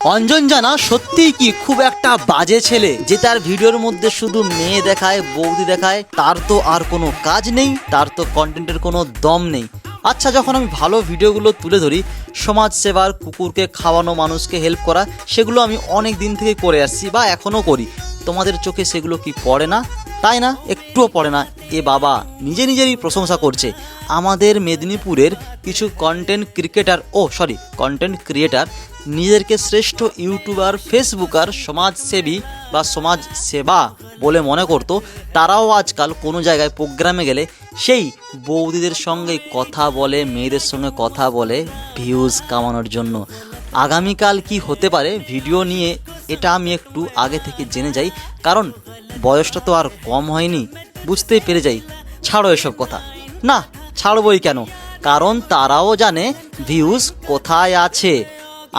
অঞ্জন জানা সত্যিই কি খুব একটা বাজে ছেলে যে তার ভিডিওর মধ্যে শুধু মেয়ে দেখায়, বৌদি দেখায়, তার তো আর কোনো কাজ নেই, তার তো কন্টেন্টের কোনো দম নেই। আচ্ছা, যখন আমি ভালো ভিডিওগুলো তুলে ধরি, সমাজ সেবার, কুকুরকে খাওয়ানো, মানুষকে হেল্প করা, সেগুলো আমি অনেক দিন থেকে করে আসছি বা এখনও করি। তোমাদের চোখে সেগুলো কি পড়ে না? তাই না? একটুও পড়ে না। এ বাবা নিজেরই প্রশংসা করছে। আমাদের মেদিনীপুরের কিছু কন্টেন্ট ক্রিয়েটার নিজেদেরকে শ্রেষ্ঠ ইউটিউবার, ফেসবুকার, সমাজসেবী বা সমাজ সেবা বলে মনে করতো। তারাও আজকাল কোনো জায়গায় প্রোগ্রামে গেলে সেই বৌদিদের সঙ্গে কথা বলে, মেয়েদের সঙ্গে কথা বলে ভিউজ কামানোর জন্য। আগামীকাল কি হতে পারে ভিডিও নিয়ে, এটা আমি একটু আগে থেকে জেনে যাই, কারণ বয়সটা তো আর কম হয়নি, বুঝতেই পেরে যাই। ছাড়ো এসব কথা, না ছাড়বই কেন, কারণ তারাও জানে ভিউজ কোথায় আছে।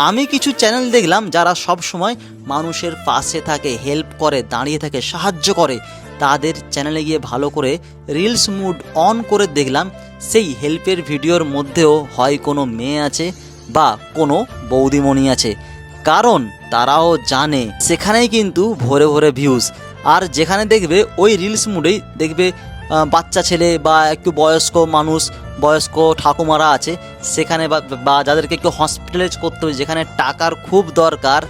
আমি কিছু চ্যানেল দেখলাম যারা সব সময় মানুষের পাশে থাকে, হেল্প করে, দাঁড়িয়ে থাকে, সাহায্য করে। তাদের চ্যানেলে গিয়ে ভালো করে রিলস মুড অন করে দেখলাম সেই হেল্পের ভিডিওর মধ্যেও হয় কোনো মেয়ে আছে বা কোনো বৌদিমণি আছে, কারণ তারাও জানে সেখানেই কিন্তু ভরে ভরে ভিউজ। আর যেখানে দেখবে ওই রিলস মুডেই দেখবে বাচ্চা ছেলে বা একটু বয়স্ক মানুষ, বয়স্ক ঠাকুমারা আছে, সেখানে বা যাদেরকে একটু হসপিটালাইজ করতে হবে, যেখানে টাকার খুব দরকার,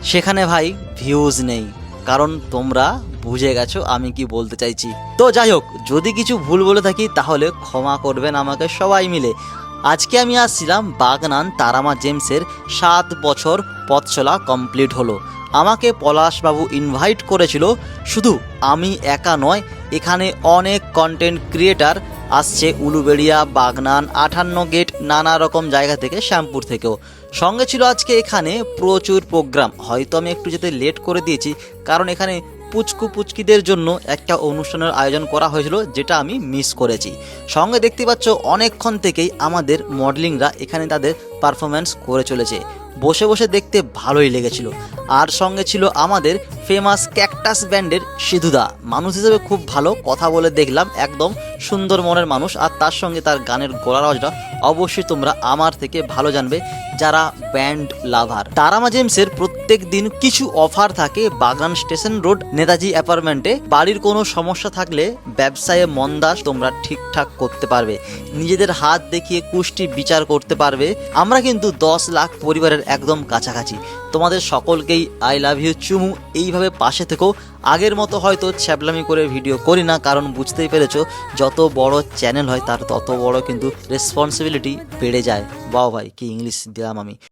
সেখানে ভাই ভিউজ নেই। কারণ তোমরা বুঝে গেছো আমি কি বলতে চাইছি। তো যাই হোক, যদি কিছু ভুল বলে থাকি তাহলে ক্ষমা করবেন আমাকে সবাই মিলে। আজকে আমি আসছিলাম বাগনান তারামা জেমসের 7 বছর পথ চলা কমপ্লিট হলো। আমাকে পলাশবাবু ইনভাইট করেছিল। শুধু আমি একা নয়, এখানে অনেক কন্টেন্ট ক্রিয়েটার আসছে উলুবেড়িয়া, বাগনান, 58 গেট, নানা রকম জায়গা থেকে, শ্যামপুর থেকেও। সঙ্গে ছিল আজকে এখানে প্রচুর প্রোগ্রাম। হয়তো আমি একটু যেতে লেট করে দিয়েছি, কারণ এখানে পুচকিদের জন্য একটা অনুষ্ঠানের আয়োজন করা হয়েছিল, যেটা আমি মিস করেছি। সঙ্গে দেখতে পাচ্ছ অনেকক্ষণ থেকেই আমাদের মডেলিংরা এখানে তাদের পারফরমেন্স করে চলেছে। বসে বসে দেখতে ভালোই লেগেছিল। আর সঙ্গে ছিল আমাদের ফেমাস ক্যাকটাস ব্যান্ডের সিধুদা। মানুষ হিসেবে খুব ভালো, কথা বলে দেখলাম একদম সুন্দর মনের মানুষ। আর তার সঙ্গে তার গানের গলার আওয়াজটা অবশ্যই তোমরা আমার থেকে ভালো জানবে যারা ব্যান্ড লাভার। তারামা জেমসের প্রত্যেক দিন কিছু অফার থাকে বাগান স্টেশন রোড নেতাজি অ্যাপার্টমেন্টে। বাড়ির কোনো সমস্যা থাকলে, ব্যবসায়ে মন্দা, তোমরা ঠিকঠাক করতে পারবে, নিজেদের হাত দেখিয়ে কুষ্টি বিচার করতে পারবে। আমরা কিন্তু 10 লাখ পরিবারের একদম কাছাকাছি। তোমাদের সকলকেই আই লাভ ইউ চুমু। এইভাবে পাশে থেকেও। আগের মতো হয়তো ছ্যাবলামি করে ভিডিও করি না, কারণ বুঝতেই পেরেছো যত বড় চ্যানেল হয় তার তত বড় কিন্তু রেসপন্সিবিলিটি বেড়ে যায়। বাহ ভাই, কি ইংলিশ দিলাম আমি।